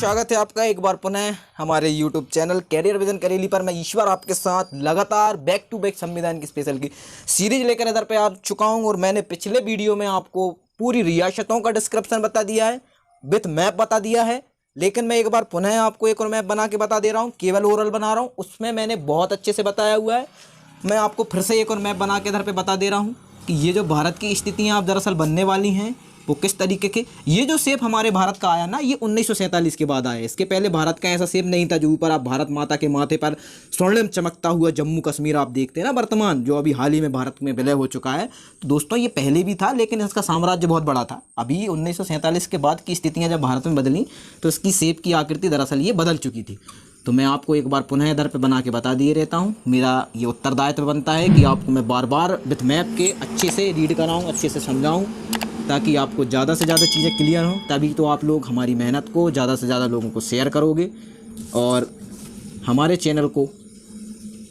स्वागत है आपका एक बार पुनः हमारे YouTube चैनल कैरियर विजन करेली पर। मैं ईश्वर आपके साथ लगातार बैक टू बैक संविधान की स्पेशल की सीरीज लेकर इधर पे आ चुका हूं। और मैंने पिछले वीडियो में आपको पूरी रियासतों का डिस्क्रिप्शन बता दिया है, विथ मैप बता दिया है। लेकिन मैं एक बार पुनः आपको एक और मैप बना के बता दे रहा हूँ, केवल ओरल बना रहा हूँ। उसमें मैंने बहुत अच्छे से बताया हुआ है। मैं आपको फिर से एक और मैप बना के इधर पे बता दे रहा हूँ कि ये जो भारत की स्थितियाँ अब दरअसल बनने वाली हैं वो किस तरीके के। ये जो शेप हमारे भारत का आया ना, ये 1947 के बाद आया। इसके पहले भारत का ऐसा शेप नहीं था जो ऊपर आप भारत माता के माथे पर स्वर्णिम चमकता हुआ जम्मू कश्मीर आप देखते हैं ना वर्तमान, जो अभी हाल ही में भारत में विलय हो चुका है। तो दोस्तों ये पहले भी था, लेकिन इसका साम्राज्य बहुत बड़ा था। अभी 1947 के बाद की स्थितियाँ जब भारत में बदली तो इसकी शेप की आकृति दरअसल ये बदल चुकी थी। तो मैं आपको एक बार पुनः इधर पे बना के बता दिए रहता हूँ। मेरा ये उत्तरदायित्व बनता है कि आपको मैं बार बार विथ मैप के अच्छे से रीड कराऊँ, अच्छे से समझाऊँ, ताकि आपको ज़्यादा से ज़्यादा चीज़ें क्लियर हों। तभी तो आप लोग हमारी मेहनत को ज़्यादा से ज़्यादा लोगों को शेयर करोगे और हमारे चैनल को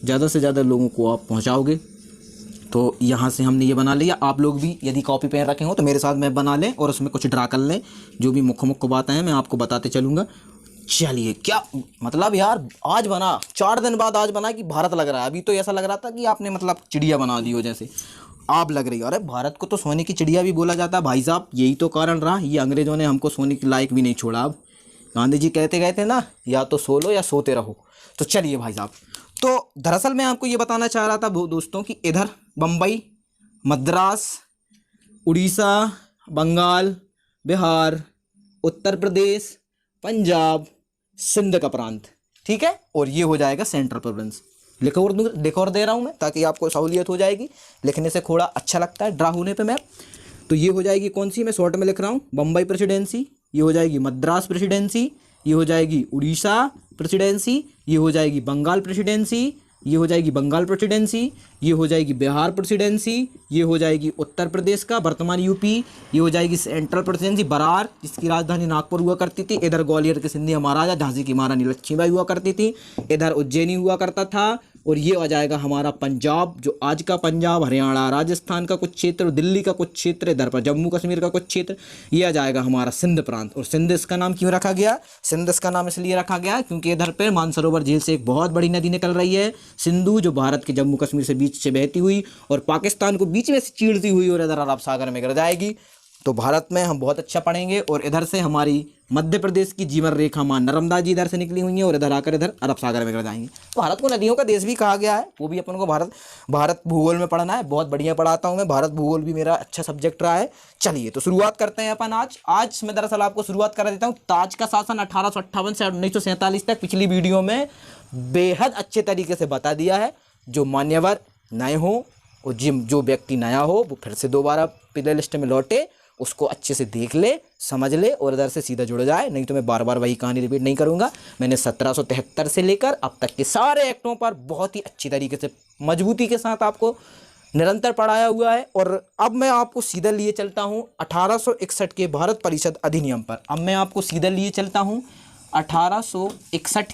ज़्यादा से ज़्यादा लोगों को आप पहुंचाओगे। तो यहाँ से हमने ये बना लिया। आप लोग भी यदि कॉपी पेन रखे हो तो मेरे साथ मैप बना लें और उसमें कुछ ड्रा कर लें। जो भी मुख्य बातें हैं मैं आपको बताते चलूँगा। चलिए, क्या मतलब यार, आज बना 4 दिन बाद आज बना कि भारत लग रहा है। अभी तो ऐसा लग रहा था कि आपने मतलब चिड़िया बना दी हो, जैसे आप लग रही हो। अरे भारत को तो सोने की चिड़िया भी बोला जाता है भाई साहब। यही तो कारण रहा, ये अंग्रेज़ों ने हमको सोने के लायक भी नहीं छोड़ा। अब गांधी जी कहते गए थे ना, या तो सो लो या सोते रहो। तो चलिए भाई साहब, तो दरअसल मैं आपको ये बताना चाह रहा था दोस्तों कि इधर बम्बई, मद्रास, उड़ीसा, बंगाल, बिहार, उत्तर प्रदेश, पंजाब, सिंध का प्रांत, ठीक है। और ये हो जाएगा सेंट्रल प्रोविंस। लिख और दे रहा हूँ मैं ताकि आपको सहूलियत हो जाएगी। लिखने से थोड़ा अच्छा लगता है ड्रा होने पे मैप। तो ये हो जाएगी कौन सी, मैं शॉर्ट में लिख रहा हूँ, बम्बई प्रेसिडेंसी, ये हो जाएगी मद्रास प्रेसिडेंसी, ये हो जाएगी उड़ीसा प्रेसिडेंसी, ये हो जाएगी बंगाल प्रेसिडेंसी, ये हो जाएगी बंगाल प्रेसिडेंसी, ये हो जाएगी बिहार प्रेसिडेंसी, ये हो जाएगी उत्तर प्रदेश का वर्तमान यूपी, ये हो जाएगी सेंट्रल प्रेसिडेंसी बरार, जिसकी राजधानी नागपुर हुआ करती थी। इधर ग्वालियर के सिंधिया महाराजा, झांसी की महारानी लक्ष्मीबाई हुआ करती थी। इधर उज्जैनी हुआ करता था। और ये आ जाएगा हमारा पंजाब, जो आज का पंजाब, हरियाणा, राजस्थान का कुछ क्षेत्र, दिल्ली का कुछ क्षेत्र, इधर पर जम्मू कश्मीर का कुछ क्षेत्र। ये आ जाएगा हमारा सिंध प्रांत। और सिंध इसका नाम क्यों रखा गया? सिंध इसका नाम इसलिए रखा गया क्योंकि इधर पर मानसरोवर झील से एक बहुत बड़ी नदी निकल रही है, सिंधु, जो भारत के जम्मू कश्मीर से बीच से बहती हुई और पाकिस्तान को बीच में से चीरती हुई और इधर अरब सागर में गिर जाएगी। तो भारत में हम बहुत अच्छा पढ़ेंगे। और इधर से हमारी मध्य प्रदेश की जीवन रेखा मां नर्मदा जी इधर से निकली हुई है और इधर आकर इधर अरब सागर में गिर जाएंगे। भारत को नदियों का देश भी कहा गया है, वो भी अपन को भारत भूगोल में पढ़ना है। बहुत बढ़िया पढ़ाता हूँ मैं, भारत भूगोल भी मेरा अच्छा सब्जेक्ट रहा है। चलिए तो शुरुआत करते हैं अपन। आज मैं दरअसल आपको शुरुआत करा देता हूँ। ताज का शासन 1858 से 1947 तक पिछली वीडियो में बेहद अच्छे तरीके से बता दिया है। जो मान्यवर नए हो और जो व्यक्ति नया हो वो फिर से दोबारा प्ले लिस्ट में लौटे, उसको अच्छे से देख ले, समझ ले और इधर से सीधा जुड़ जाए। नहीं तो मैं बार बार वही कहानी रिपीट नहीं करूंगा। मैंने 1773 से लेकर अब तक के सारे एक्टों पर बहुत ही अच्छी तरीके से मजबूती के साथ आपको निरंतर पढ़ाया हुआ है। और अब मैं आपको सीधा लिए चलता हूँ 1861 के भारत परिषद अधिनियम पर। अब मैं आपको सीधा लिए चलता हूँ 1861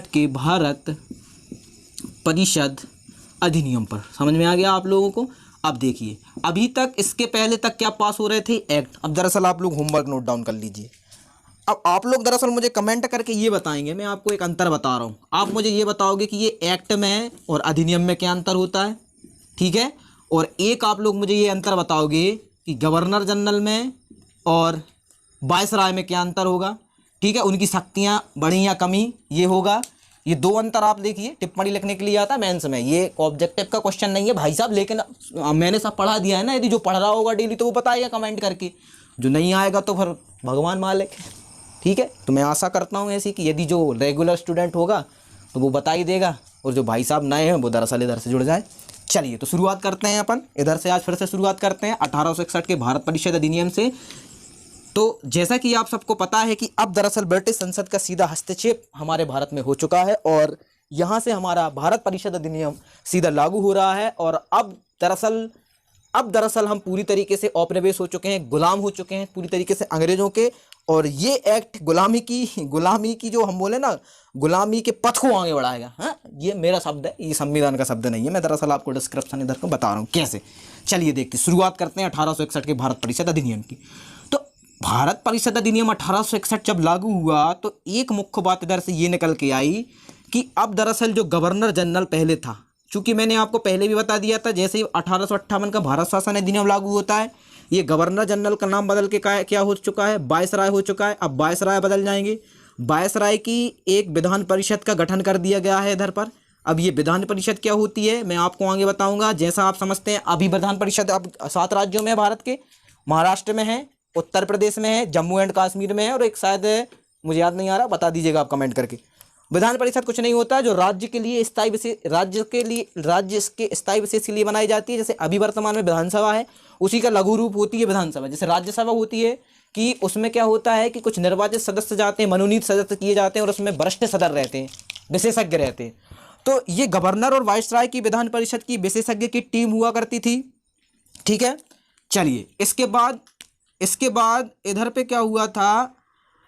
के भारत परिषद अधिनियम पर। समझ में आ गया आप लोगों को? अब देखिए, अभी तक इसके पहले तक क्या पास हो रहे थे? एक्ट। अब दरअसल आप लोग होमवर्क नोट डाउन कर लीजिए। अब आप लोग दरअसल मुझे कमेंट करके ये बताएंगे, मैं आपको एक अंतर बता रहा हूँ। आप मुझे ये बताओगे कि ये एक्ट में और अधिनियम में क्या अंतर होता है, ठीक है। और एक आप लोग मुझे ये अंतर बताओगे कि गवर्नर जनरल में और वायसराय में क्या अंतर होगा, ठीक है। उनकी शक्तियाँ बढ़ी या कमी, ये होगा। ये 2 अंतर आप देखिए, टिप्पणी लिखने के लिए आता है मेंस में। ये ऑब्जेक्टिव का क्वेश्चन नहीं है भाई साहब, लेकिन मैंने सब पढ़ा दिया है ना। यदि जो पढ़ रहा होगा डेली तो वो बताएगा कमेंट करके, जो नहीं आएगा तो फिर भगवान मालिक है, ठीक है। तो मैं आशा करता हूँ ऐसी कि यदि जो रेगुलर स्टूडेंट होगा तो वो बता ही देगा, और जो भाई साहब नए हैं वो दरअसल इधर से जुड़ जाए। चलिए तो शुरुआत करते हैं अपन इधर से। आज फिर से शुरुआत करते हैं 1861 के भारत परिषद अधिनियम से। तो जैसा कि आप सबको पता है कि अब दरअसल ब्रिटिश संसद का सीधा हस्तक्षेप हमारे भारत में हो चुका है और यहाँ से हमारा भारत परिषद अधिनियम सीधा लागू हो रहा है। और अब दरअसल हम पूरी तरीके से औपनिवेश हो चुके हैं, गुलाम हो चुके हैं पूरी तरीके से अंग्रेज़ों के। और ये एक्ट गुलामी की जो हम बोले ना, गुलामी के पथ को आगे बढ़ाएगा। हाँ, ये मेरा शब्द है, ये संविधान का शब्द नहीं है। मैं दरअसल आपको डिस्क्रिप्शन इधर को बता रहा हूँ कैसे। चलिए देखते, शुरुआत करते हैं 1861 के भारत परिषद अधिनियम की। तो भारत परिषद अधिनियम 1861 जब लागू हुआ तो एक मुख्य बात इधर से ये निकल के आई कि अब दरअसल जो गवर्नर जनरल पहले था, चूंकि मैंने आपको पहले भी बता दिया था, जैसे ही 1858 का भारत शासन अधिनियम लागू होता है, ये गवर्नर जनरल का नाम बदल के क्या हो चुका है, वायसराय हो चुका है। अब वायसराय बदल जाएंगे, वायसराय की एक विधान परिषद का गठन कर दिया गया है इधर पर। अब ये विधान परिषद क्या होती है मैं आपको आगे बताऊंगा। जैसा आप समझते हैं अभी विधान परिषद अब 7 राज्यों में है भारत के, महाराष्ट्र में है, उत्तर प्रदेश में है, जम्मू एंड कश्मीर में है, और एक शायद मुझे याद नहीं आ रहा, बता दीजिएगा आप कमेंट करके। विधान परिषद कुछ नहीं होता, जो राज्य के लिए स्थायी विशेष, राज्य के स्थायी विशेष के लिए बनाई जाती है। जैसे अभी वर्तमान में विधानसभा है, उसी का लघु रूप होती है विधानसभा। जैसे राज्यसभा होती है कि उसमें क्या होता है कि कुछ निर्वाचित सदस्य जाते हैं, मनोनीत सदस्य किए जाते हैं, और उसमें वरिष्ठ सदस्य रहते हैं, विशेषज्ञ रहते हैं। तो ये गवर्नर और वायसराय की विधान परिषद की विशेषज्ञ की टीम हुआ करती थी, ठीक है। चलिए, इसके बाद इधर पे क्या हुआ था,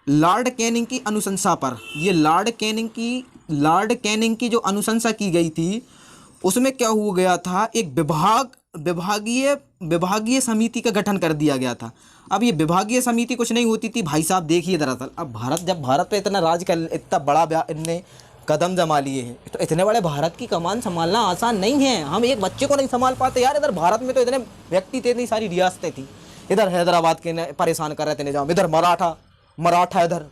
लॉर्ड कैनिंग की अनुशंसा पर, ये लॉर्ड कैनिंग की जो अनुशंसा की गई थी, उसमें क्या हो गया था, एक विभागीय समिति का गठन कर दिया गया था। अब ये विभागीय समिति कुछ नहीं होती थी भाई साहब, देखिए दरअसल अब भारत पे इतना राज कर, इतना बड़ा इनने कदम जमा लिए हैं, तो इतने बड़े भारत की कमान संभालना आसान नहीं है। हम एक बच्चे को नहीं संभाल पाते यार। इधर भारत में तो इतने व्यक्ति थे, इतनी सारी रियासतें थी। इधर हैदराबाद के परेशान कर रहे थे निजाम, इधर मराठा इधर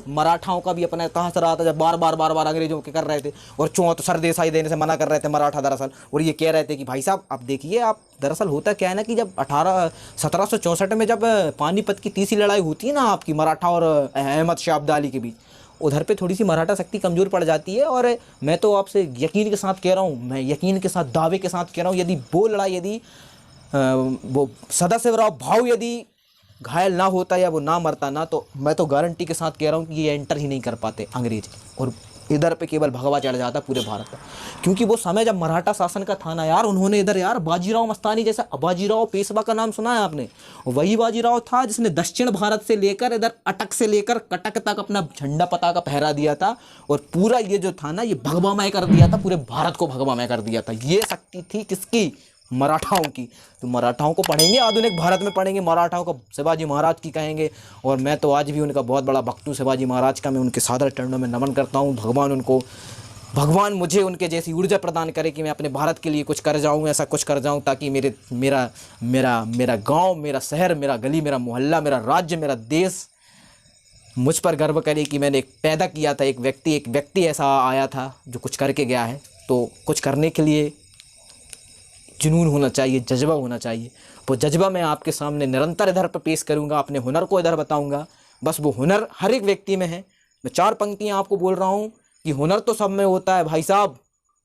मराठाओं का भी अपना कहाँ से रहा था, जब बार बार अंग्रेजों के कर रहे थे, और चौथ सरदेसाई देने से मना कर रहे थे मराठा दरअसल। और ये कह रहे थे कि भाई साहब अब देखिए आप, दरअसल होता क्या है ना कि जब 1764 में जब पानीपत की तीसरी लड़ाई होती है ना आपकी मराठा और अहमद शाह अब्दाली के बीच, उधर पे थोड़ी सी मराठा शक्ति कमज़ोर पड़ जाती है। और मैं तो आपसे यकीन के साथ कह रहा हूँ, मैं यकीन के साथ दावे के साथ कह रहा हूँ, यदि वो लड़ाई, यदि वो सदाशिवराव भाऊ यदि घायल ना होता या वो ना मरता ना, तो मैं तो गारंटी के साथ कह रहा हूँ कि ये एंटर ही नहीं कर पाते अंग्रेज, और इधर पे केवल भगवा चढ़ जाता पूरे भारत पर। क्योंकि वो समय जब मराठा शासन का था ना यार, उन्होंने इधर यार बाजीराव मस्तानी जैसा, बाजीराव पेशवा का नाम सुना है आपने, वही बाजीराव था जिसने दक्षिण भारत से लेकर इधर अटक से लेकर कटक तक अपना झंडा पताका फहरा दिया था, और पूरा ये जो था ना, ये भगवामय कर दिया था, पूरे भारत को भगवामय कर दिया था। ये शक्ति थी किसकी, मराठाओं की। तो मराठाओं को पढ़ेंगे, आधुनिक भारत में पढ़ेंगे, मराठाओं को शिवाजी महाराज की कहेंगे। और मैं तो आज भी उनका बहुत बड़ा भक्त हूँ, शिवाजी महाराज का। मैं उनके सादर चरणों में नमन करता हूँ। भगवान मुझे उनके जैसी ऊर्जा प्रदान करे कि मैं अपने भारत के लिए कुछ कर जाऊँ, ऐसा कुछ कर जाऊँ ताकि मेरा गाँव, मेरा शहर, मेरा गली, मेरा मोहल्ला, मेरा राज्य, मेरा देश मुझ पर गर्व करे कि मैंने एक पैदा किया था, एक व्यक्ति ऐसा आया था जो कुछ करके गया है। तो कुछ करने के लिए जुनून होना चाहिए, जज्बा होना चाहिए। वो जज्बा मैं आपके सामने निरंतर इधर पर पेश करूंगा, अपने हुनर को इधर बताऊंगा। बस वो हुनर हर एक व्यक्ति में है। मैं 4 पंक्तियां आपको बोल रहा हूं कि हुनर तो सब में होता है भाई साहब,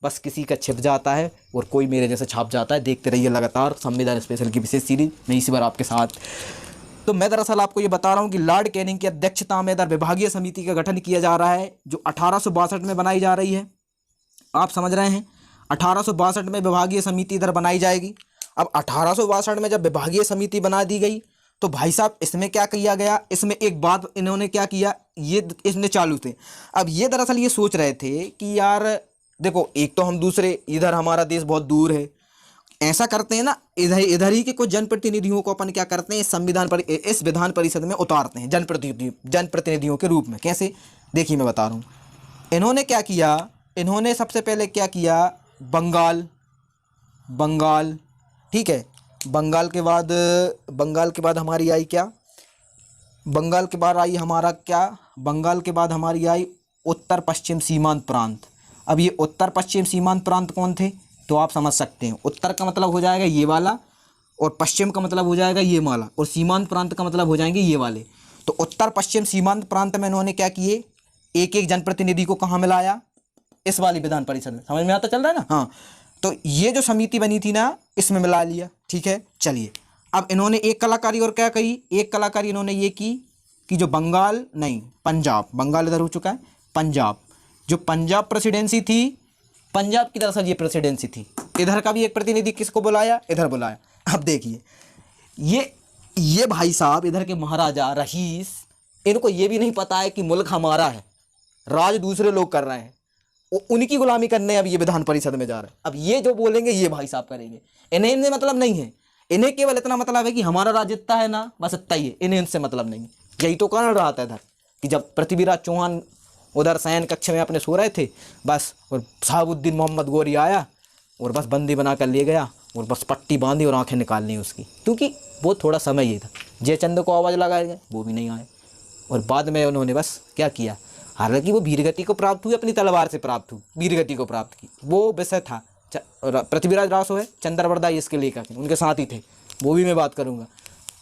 बस किसी का छिप जाता है और कोई मेरे जैसे छाप जाता है। देखते रहिए लगातार संविधान स्पेशल की विशेष सीरीज में इसी बार आपके साथ। तो मैं दरअसल आपको ये बता रहा हूँ कि लॉर्ड कैनिंग की अध्यक्षता में इधर विभागीय समिति का गठन किया जा रहा है, जो 1862 में बनाई जा रही है। आप समझ रहे हैं, 1862 में विभागीय समिति इधर बनाई जाएगी। अब 1862 में जब विभागीय समिति बना दी गई तो भाई साहब इसमें क्या किया गया, इसमें एक बात इन्होंने क्या किया, ये इसने चालू थे। अब ये दरअसल ये सोच रहे थे कि यार देखो, एक तो हम दूसरे, इधर हमारा देश बहुत दूर है, ऐसा करते हैं ना, इधर ही के कुछ जनप्रतिनिधियों को अपन क्या करते हैं, इस विधान परिषद में उतारते हैं जनप्रतिनिधियों के रूप में। कैसे, देखिए मैं बता रहा हूँ। इन्होंने क्या किया, इन्होंने सबसे पहले क्या किया, बंगाल, ठीक है। बंगाल के बाद हमारी आई क्या, बंगाल के बाद आई हमारा क्या, बंगाल के बाद हमारी आई उत्तर पश्चिम सीमांत प्रांत। अब ये उत्तर पश्चिम सीमांत प्रांत कौन थे, तो आप समझ सकते हैं। उत्तर का मतलब हो जाएगा ये वाला, और पश्चिम का मतलब हो जाएगा ये वाला, और सीमांत प्रांत का मतलब हो जाएंगे ये वाले। तो उत्तर पश्चिम सीमांत प्रांत में इन्होंने क्या किए, एक एक जनप्रतिनिधि को कहाँ मिलाया, इस वाली विधान परिषद में। समझ में आता चल रहा है ना, हाँ। तो ये जो समिति बनी थी ना, इसमें मिला लिया, ठीक है। चलिए, अब इन्होंने एक कलाकारी और क्या कही, एक कलाकारी इन्होंने ये की कि जो बंगाल इधर हो चुका है, पंजाब, जो पंजाब प्रेसिडेंसी थी, पंजाब की दरअसल ये प्रेसिडेंसी थी, इधर का भी एक प्रतिनिधि किसको बुलाया, इधर बुलाया। अब देखिए, ये भाई साहब इधर के महाराजा रईस, इनको ये भी नहीं पता है कि मुल्क हमारा है, राज दूसरे लोग कर रहे हैं, उनकी गुलामी करने अब ये विधान परिषद में जा रहे हैं। अब ये जो बोलेंगे ये भाई साहब करेंगे, इन्हें मतलब नहीं है। इन्हें केवल इतना मतलब है कि हमारा राज्य इतना है ना, बस इतना ही है, इन्हें इनसे मतलब नहीं। यही तो कारण रहा था इधर कि जब पृथ्वीराज चौहान उधर शयन कक्ष में अपने सो रहे थे बस, और शहाबुद्दीन मोहम्मद गौरी आया और बस बंदी बना कर ले गया और बस पट्टी बांधी और आंखें निकाल ली उसकी, क्योंकि वो थोड़ा समय ही था। जयचंद को आवाज़ लगाया गया, वो भी नहीं आए, और बाद में उन्होंने बस क्या किया, हालांकि वो वीरगति को प्राप्त हुई, अपनी तलवार से प्राप्त हुई, वीरगति को प्राप्त की। वो विषय था पृथ्वीराज रासो है, चंद्रवरदाई इसके लेखक हैं, उनके साथ ही थे, वो भी मैं बात करूँगा।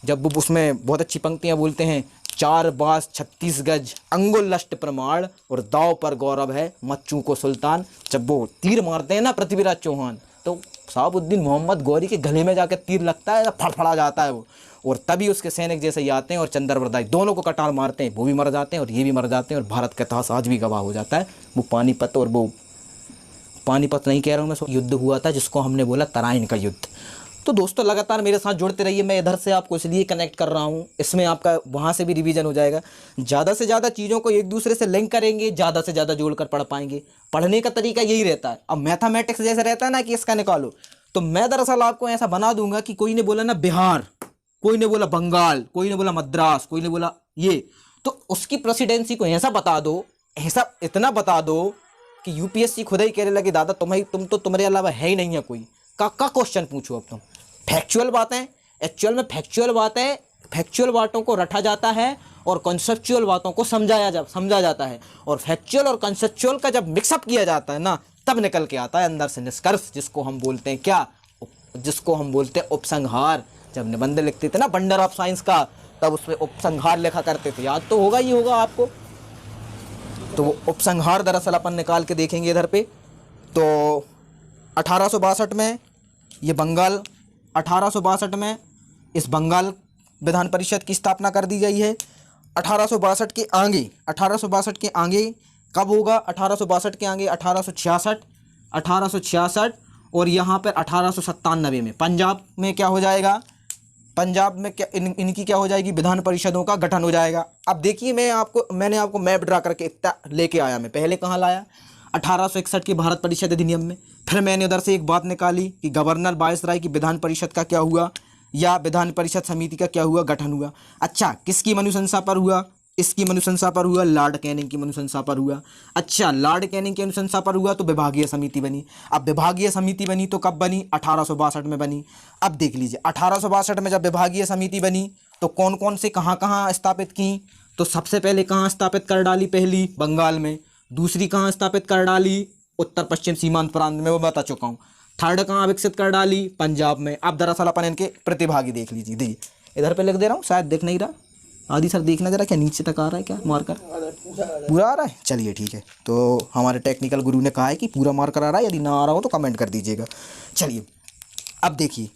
जब वो उसमें बहुत अच्छी पंक्तियाँ बोलते हैं, 4 बास 36 गज अंगुल लष्ट प्रमाण और दाव पर गौरव है मच्चू को सुल्तान। जब वो तीर मारते हैं ना पृथ्वीराज चौहान, तो शहाबुद्दीन मोहम्मद गौरी के गले में जाकर तीर लगता है, फड़फड़ा जाता है वो, और तभी उसके सैनिक जैसे ही आते हैं और चंद्रवरदाई दोनों को कटार मारते हैं, वो भी मर जाते हैं और ये भी मर जाते हैं, और भारत का इतिहास आज भी गवाह हो जाता है। वो पानीपत, और वो पानीपत नहीं कह रहा हूँ मैं, युद्ध हुआ था जिसको हमने बोला तराइन का युद्ध। तो दोस्तों लगातार मेरे साथ जुड़ते रहिए, मैं इधर से आपको इसलिए कनेक्ट कर रहा हूँ, इसमें आपका वहाँ से भी रिवीजन हो जाएगा। ज़्यादा से ज़्यादा चीज़ों को एक दूसरे से लिंक करेंगे, ज़्यादा से ज़्यादा जोड़कर पढ़ पाएंगे। पढ़ने का तरीका यही रहता है। अब मैथमेटिक्स जैसे रहता है ना कि इसका निकालो, तो मैं दरअसल आपको ऐसा बना दूंगा कि कोई ने बोला ना बिहार, कोई ने बोला बंगाल, कोई ने बोला मद्रास, कोई ने बोला ये, तो उसकी प्रेसिडेंसी को ऐसा बता दो, ऐसा इतना बता दो कि यूपीएससी खुद ही कहने लगे दादा तुम तो तुम्हारे अलावा है ही नहीं है कोई, का क्वेश्चन पूछो। अब तुम फैक्चुअल बातें, एक्चुअल में फैक्चुअल बातें, फैक्चुअल बातों को रटा जाता है और कॉन्सेप्चुअल बातों को समझा जाता है, और फैक्चुअल और कॉन्सेप्चुअल का जब मिक्सअप किया जाता है ना, तब निकल के आता है अंदर से निष्कर्ष, जिसको हम बोलते हैं क्या, जिसको हम बोलते हैं उपसंहार। जब निबंध लिखते थे ना बंडर ऑफ साइंस का, तब उसमें उपसंहार लिखा करते थे, याद तो होगा ही होगा आपको। तो वो उपसंहार दरअसल अपन निकाल के देखेंगे इधर पे। तो 1862 में ये बंगाल, 1862 में इस बंगाल विधान परिषद की स्थापना कर दी गई है। 1862 के आगे, 1862 के आगे कब होगा, 1862 के आगे 1866, 1866 और यहाँ पर 1897 में पंजाब में क्या हो जाएगा, पंजाब में क्या इनकी क्या हो जाएगी, विधान परिषदों का गठन हो जाएगा। अब देखिए मैंने आपको मैप ड्रा करके इतना लेके आया। मैं पहले कहाँ लाया, 1861 के भारत परिषद अधिनियम में। फिर मैंने उधर से एक बात निकाली कि गवर्नर वायसराय की विधान परिषद का क्या हुआ, या विधान परिषद समिति का क्या हुआ, गठन हुआ। अच्छा, किसकी अनुशंसा पर हुआ, इसकी अनुशंसा पर हुआ, लॉर्ड कैनिंग की अनुशंसा पर हुआ। अच्छा, लॉर्ड कैनिंग की अनुशंसा पर हुआ तो विभागीय समिति बनी। अब विभागीय समिति बनी तो कब बनी, 1862 में बनी। अब देख लीजिए 1862 में जब विभागीय समिति बनी तो कौन कौन से कहाँ कहाँ स्थापित की, तो सबसे पहले कहाँ स्थापित कर डाली, पहली बंगाल में, दूसरी कहाँ स्थापित कर डाली, उत्तर पश्चिम सीमांत प्रांत में, वो बता चुका हूँ। थर्ड कहाँ विकसित कर डाली, पंजाब में। अब दरअसल अपन इनके प्रतिभागी देख लीजिए, देखिए इधर पे लिख दे रहा हूँ, शायद दिख नहीं रहा। आदि सर देखना जरा, क्या नीचे तक आ रहा है, क्या मार्कर पूरा आ रहा है, चलिए ठीक है। तो हमारे टेक्निकल गुरु ने कहा है कि पूरा मार्कर आ रहा है, यदि ना आ रहा हो तो कमेंट कर दीजिएगा। चलिए अब देखिए,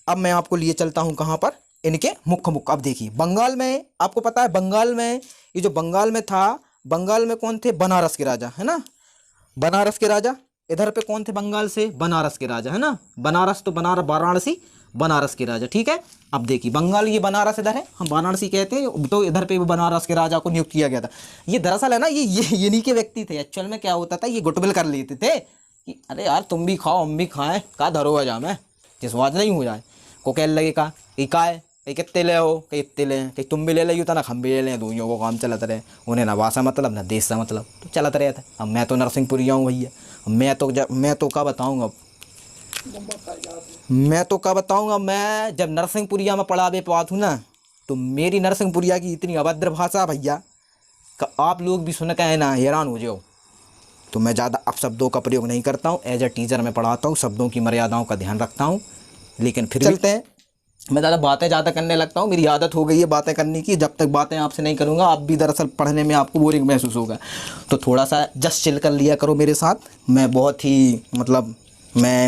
अब मैं आपको लिए चलता हूँ कहाँ पर, इनके मुख्य। अब देखिए बंगाल में, आपको पता है बंगाल में, ये जो बंगाल में था, बंगाल में कौन थे, बनारस के राजा, है ना, बनारस के राजा। इधर पे कौन थे बंगाल से, बनारस के राजा, है ना, बनारस तो वाराणसी, बनारस के राजा, ठीक है। अब देखिए बंगाल, ये बनारस इधर है, हम वाराणसी कहते हैं, तो इधर पे बनारस के राजा को नियुक्त किया गया था। ये दरअसल है ना, ये इन्हीं के व्यक्ति थे। एक्चुअल में क्या होता था, ये गुटबिल कर लेते थे कि अरे यार तुम भी खाओ हम भी खाएं, का धरो है जामे, जिसवाज नहीं हो जाए। को कह लगे का है, कहीं कितने ले हो, कहीं इतने ले, कहीं तुम भी ले लो ना हम भी ले लें, दोनों को काम चलता रहे। उन्हें ना भाषा मतलब ना देश से मतलब, तो चलता रहता है। अब मैं तो नरसिंहपुरिया हूँ भैया, मैं तो क्या बताऊँगा, मैं जब नरसिंहपुरिया में पढ़ा बे पात हूँ ना, तो मेरी नरसिंहपुरिया की इतनी अभद्र भाषा भैया का आप लोग भी सुन के है ना हैरान हो जाओ। तो मैं ज़्यादा अपशब्दों का प्रयोग नहीं करता हूँ, एज ए टीचर मैं पढ़ाता हूँ, शब्दों की मर्यादाओं का ध्यान रखता हूँ। लेकिन फिर चलते हैं, मैं बातें ज़्यादा करने लगता हूँ, मेरी आदत हो गई है बातें करने की। जब तक बातें आपसे नहीं करूँगा, आप भी दरअसल पढ़ने में आपको बोरिंग महसूस होगा, तो थोड़ा सा जस्ट चिल कर लिया करो मेरे साथ। मैं बहुत ही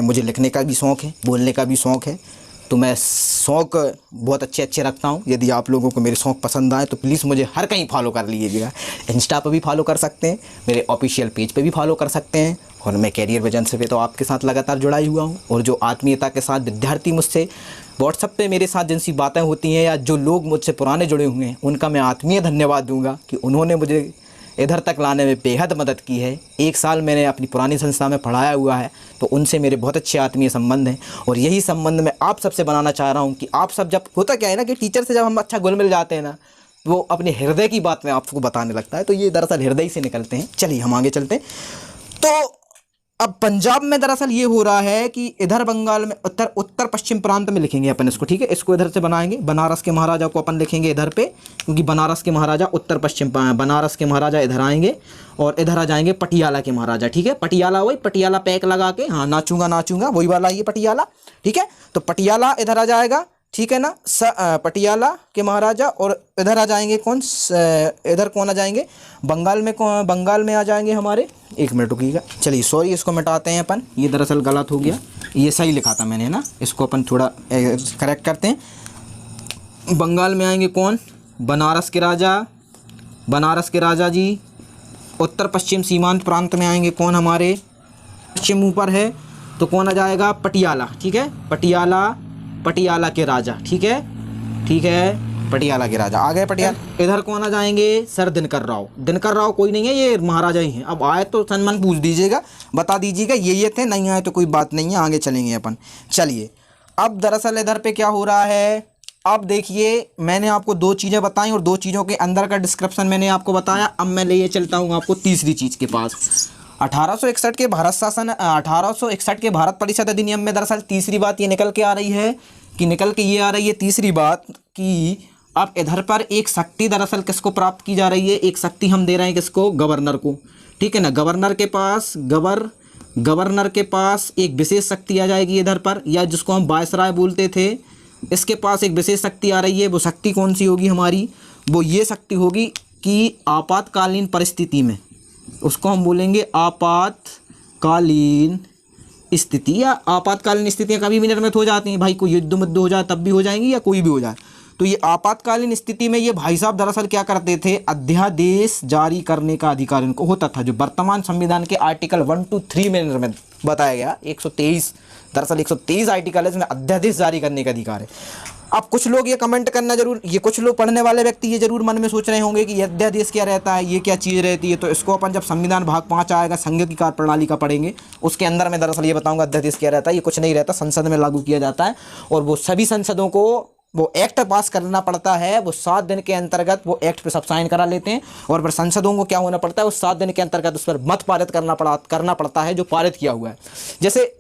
मुझे लिखने का भी शौक़ है, बोलने का भी शौक़ है, तो मैं शौक़ बहुत अच्छे रखता हूँ। यदि आप लोगों को मेरे शौक़ पसंद आए तो प्लीज़ मुझे हर कहीं फॉलो कर लीजिएगा। इंस्टा पर भी फॉलो कर सकते हैं, मेरे ऑफिशियल पेज पे भी फॉलो कर सकते हैं, और मैं कैरियर विजन से भी तो आपके साथ लगातार जुड़ा ही हुआ हूँ। और जो आत्मीयता के साथ विद्यार्थी मुझसे व्हाट्सएप पे मेरे साथ जिनसी बातें होती हैं, या जो लोग मुझसे पुराने जुड़े हुए हैं, उनका मैं आत्मीय धन्यवाद दूंगा कि उन्होंने मुझे इधर तक लाने में बेहद मदद की है। 1 साल मैंने अपनी पुरानी संस्था में पढ़ाया हुआ है, तो उनसे मेरे बहुत अच्छे आत्मीय संबंध हैं और यही संबंध मैं आप सबसे बनाना चाह रहा हूँ कि आप सब, जब होता क्या है ना कि टीचर से जब हम अच्छा घुल मिल जाते हैं ना, वो अपने हृदय की बात में आपको बताने लगता है, तो ये दरअसल हृदय से निकलते हैं। चलिए हम आगे चलते हैं। तो अब पंजाब में दरअसल ये हो रहा है कि इधर बंगाल में उत्तर पश्चिम प्रांत में लिखेंगे अपन इसको, ठीक है। इसको इधर से बनाएंगे, बनारस के महाराजा को अपन लिखेंगे इधर पे, क्योंकि बनारस के महाराजा उत्तर पश्चिम, बनारस के महाराजा इधर आएंगे और इधर आ जाएंगे पटियाला के महाराजा, ठीक है। पटियाला वही पटियाला पैक लगा के, हाँ नाचूंगा नाचूंगा वही वाला ये पटियाला, ठीक है। तो पटियाला इधर आ जाएगा, ठीक है ना, पटियाला के महाराजा। और इधर आ जाएंगे कौन, इधर कौन आ जाएंगे, बंगाल में आ जाएंगे हमारे, 1 मिनट रुकिएगा, चलिए सॉरी इसको मिटाते हैं अपन, ये दरअसल गलत हो गया, ये सही लिखा था मैंने ना, इसको अपन थोड़ा करेक्ट करते हैं। बंगाल में आएंगे कौन, बनारस के राजा जी। उत्तर पश्चिम सीमांत प्रांत में आएंगे कौन, हमारे पश्चिम ऊपर है तो कौन आ जाएगा, पटियाला, ठीक है। पटियाला के राजा, ठीक है, पटियाला के राजा आ गए पटियाला। इधर कौन आ जाएंगे, सर दिनकर राव कोई नहीं है, ये महाराजा ही हैं। अब आए तो सम्मान पूछ दीजिएगा, बता दीजिएगा ये थे, नहीं आए तो कोई बात नहीं है, आगे चलेंगे अपन। चलिए अब दरअसल इधर पे क्या हो रहा है, अब देखिए मैंने आपको 2 चीज़ें बताई और 2 चीज़ों के अंदर का डिस्क्रिप्शन मैंने आपको बताया। अब मैं ले चलता हूँ आपको तीसरी चीज़ के पास। 1861 के भारत शासन 1861 के भारत परिषद अधिनियम में दरअसल तीसरी बात ये निकल के आ रही है तीसरी बात कि अब इधर पर एक शक्ति दरअसल किसको प्राप्त की जा रही है, एक शक्ति हम दे रहे हैं किसको, गवर्नर को, ठीक है ना। गवर्नर के पास एक विशेष शक्ति आ जाएगी इधर पर, या जिसको हम वायसराय बोलते थे, इसके पास एक विशेष शक्ति आ रही है। वो शक्ति कौन सी होगी हमारी, वो ये शक्ति होगी कि आपातकालीन परिस्थिति में, उसको हम बोलेंगे आपातकालीन स्थिति, या आपातकालीन स्थितियाँ कभी भी निर्मित हो जाती हैं भाई, कोई युद्ध मुद्द हो जाए तब भी हो जाएंगी या कोई भी हो जाए, तो ये आपातकालीन स्थिति में ये भाई साहब दरअसल क्या करते थे, अध्यादेश जारी करने का अधिकार इनको होता था, जो वर्तमान संविधान के आर्टिकल 1 to 3 में निर्मित बताया गया। 123 दरअसल 123 आर्टिकल है, इसमें अध्यादेश जारी करने का अधिकार है। अब कुछ लोग ये कमेंट करना जरूर, ये कुछ लोग पढ़ने वाले व्यक्ति ये जरूर मन में सोच रहे होंगे कि ये अध्यादेश क्या रहता है, ये क्या चीज़ रहती है। तो इसको अपन जब संविधान भाग 5 आएगा संघ की कार्य प्रणाली का पढ़ेंगे, उसके अंदर मैं दरअसल ये बताऊंगा अध्यादेश क्या रहता है। ये कुछ नहीं रहता, संसद में लागू किया जाता है और वो सभी संसदों को वो एक्ट पास करना पड़ता है। वो 7 दिन के अंतर्गत वो एक्ट पे सब साइन करा लेते हैं और फिर संसदों को क्या होना पड़ता है, वो 7 दिन के अंतर्गत उस पर मत पारित करना पड़ता है जो पारित किया हुआ है। जैसे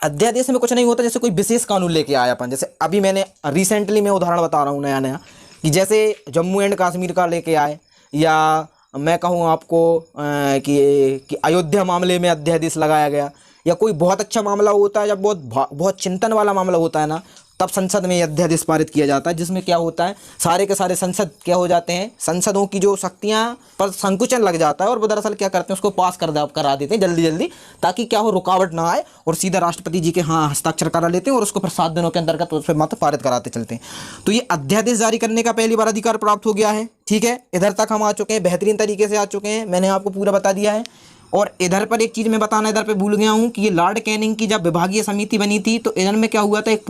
अध्यादेश में कुछ नहीं होता, जैसे कोई विशेष कानून लेके आया अपन, जैसे अभी मैंने रिसेंटली मैं उदाहरण बता रहा हूँ नया कि जैसे जम्मू एंड कश्मीर का लेके आए, या मैं कहूँ आपको कि अयोध्या मामले में अध्यादेश लगाया गया, या कोई बहुत अच्छा मामला होता है, जब बहुत चिंतन वाला मामला होता है ना, तब संसद में अध्यादेश पारित किया जाता है, जिसमें क्या होता है सारे के सारे संसद क्या हो जाते हैं, संसदों की जो शक्तियां पर संकुचन लग जाता है और वो दरअसल क्या करते हैं उसको पास करा देते हैं जल्दी, ताकि क्या हो रुकावट ना आए और सीधा राष्ट्रपति जी के हस्ताक्षर करा लेते हैं और उसको फिर 7 दिनों के अंतर्गत उस पर मत पारित कराते चलते हैं। तो ये अध्यादेश जारी करने का पहली बार अधिकार प्राप्त हो गया है, ठीक है। इधर तक हम आ चुके हैं, बेहतरीन तरीके से आ चुके हैं, मैंने आपको पूरा बता दिया है। और इधर पर एक चीज़ मैं बताना इधर पे भूल गया हूँ कि ये लॉर्ड कैनिंग की जब विभागीय समिति बनी थी, तो इधर में क्या हुआ था, एक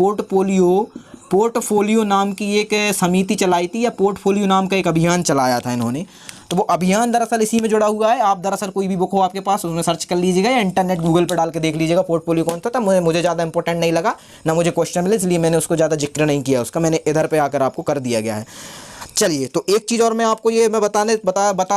पोर्टफोलियो नाम की एक समिति चलाई थी, या पोर्टफोलियो नाम का एक अभियान चलाया था इन्होंने। तो वो अभियान दरअसल इसी में जुड़ा हुआ है। आप दरअसल कोई भी बुक हो आपके पास उसमें सर्च कर लीजिएगा, या इंटरनेट गूगल पर डाल के देख लीजिएगा पोर्टफोलियो कौन सा था। मुझे ज़्यादा इंपॉर्टेंट नहीं लगा, ना मुझे क्वेश्चन मिले, इसलिए मैंने उसको ज़्यादा जिक्र नहीं किया उसका, मैंने इधर पर आकर आपको कर दिया गया है। चलिए, तो एक चीज़ और मैं आपको ये मैं बता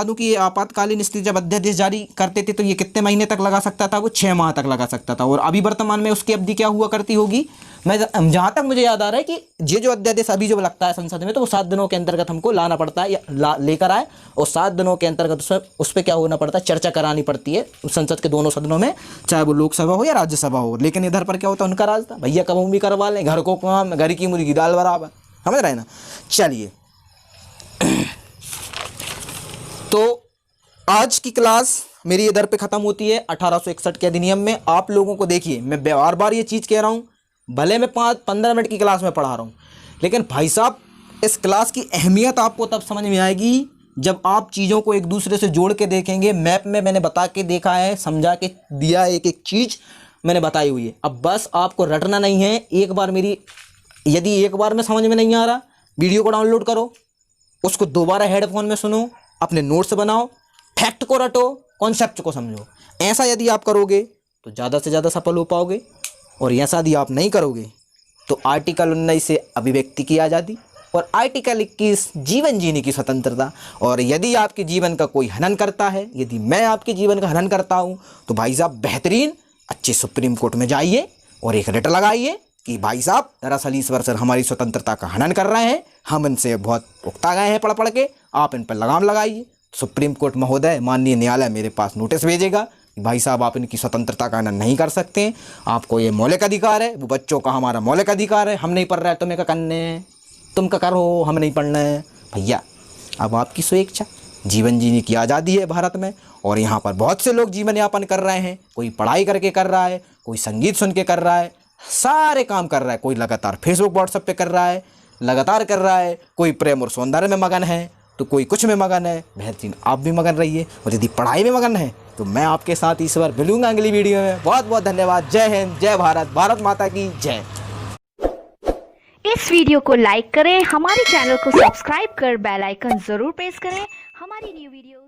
दूं कि ये आपातकालीन स्थिति जब अध्यादेश जारी करते थे तो ये कितने महीने तक लगा सकता था, वो 6 माह तक लगा सकता था। और अभी वर्तमान में उसकी अवधि क्या हुआ करती होगी, मैं जहाँ तक मुझे याद आ रहा है कि ये जो अध्यादेश अभी जो लगता है संसद में, तो वो 7 दिनों के अंतर्गत हमको लाना पड़ता है, या लेकर आए और 7 दिनों के अंतर्गत उस पर क्या होना पड़ता है, चर्चा करानी पड़ती है संसद के दोनों सदनों में, चाहे वो लोकसभा हो या राज्यसभा हो। लेकिन इधर पर क्या होता है, उनका राज था, भैया कब भी करवा लें, घर को काम, घर की मुर्गी दाल बराबर, समझ रहे हैं ना। चलिए, तो आज की क्लास मेरी इधर पे ख़त्म होती है 1861 के अधिनियम में। आप लोगों को देखिए, मैं बार बार ये चीज़ कह रहा हूँ, भले मैं 5-15 मिनट की क्लास में पढ़ा रहा हूँ, लेकिन भाई साहब इस क्लास की अहमियत आपको तब समझ में आएगी जब आप चीज़ों को एक दूसरे से जोड़ के देखेंगे। मैप में मैंने बता के देखा है, समझा के दिया, एक एक चीज़ मैंने बताई हुई है। अब बस आपको रटना नहीं है। एक बार यदि एक बार में समझ में नहीं आ रहा, वीडियो को डाउनलोड करो, उसको दोबारा हेडफोन में सुनो, अपने नोट्स बनाओ, फैक्ट को रटो, कॉन्सेप्ट को समझो। ऐसा यदि आप करोगे तो ज़्यादा से ज़्यादा सफल हो पाओगे, और ऐसा यदि आप नहीं करोगे तो आर्टिकल 19 से अभिव्यक्ति की आज़ादी और आर्टिकल 21 जीवन जीने की स्वतंत्रता, और यदि आपके जीवन का कोई हनन करता है, यदि मैं आपके जीवन का हनन करता हूँ, तो भाई साहब बेहतरीन अच्छे सुप्रीम कोर्ट में जाइए और एक रिट लगाइए कि भाई साहब दरअसल ईश्वर सर हमारी स्वतंत्रता का हनन कर रहे हैं, हम इनसे बहुत उकता गए हैं पढ़ पढ़ के, आप इन पर लगाम लगाइए। सुप्रीम कोर्ट महोदय, माननीय न्यायालय मेरे पास नोटिस भेजेगा कि भाई साहब आप इनकी स्वतंत्रता का हनन नहीं कर सकते हैं, आपको ये मौलिक अधिकार है, वो बच्चों का हमारा मौलिक अधिकार है, हम नहीं पढ़ रहे हैं तुम्हें क्या करने हैं, तुम क्या करो, हम नहीं पढ़ना है। भैया अब आपकी स्वेच्छा, जीवन जीने की आज़ादी है भारत में, और यहाँ पर बहुत से लोग जीवन यापन कर रहे हैं, कोई पढ़ाई करके कर रहा है, कोई संगीत सुन के कर रहा है, सारे काम कर रहा है, कोई लगातार फेसबुक व्हाट्सएप पे कर रहा है, लगातार कर रहा है, कोई प्रेम और सौंदर्य में मगन है, तो कोई कुछ में मगन है। बेहतरीन आप भी मगन रहिए, और यदि पढ़ाई में मगन है तो मैं आपके साथ ईश्वर मिलूंगा अगली वीडियो में। बहुत बहुत धन्यवाद। जय हिंद, जय भारत, भारत माता की जय। इस वीडियो को लाइक करें, हमारे चैनल को सब्सक्राइब कर बेल आइकन जरूर प्रेस करें हमारी न्यू वीडियो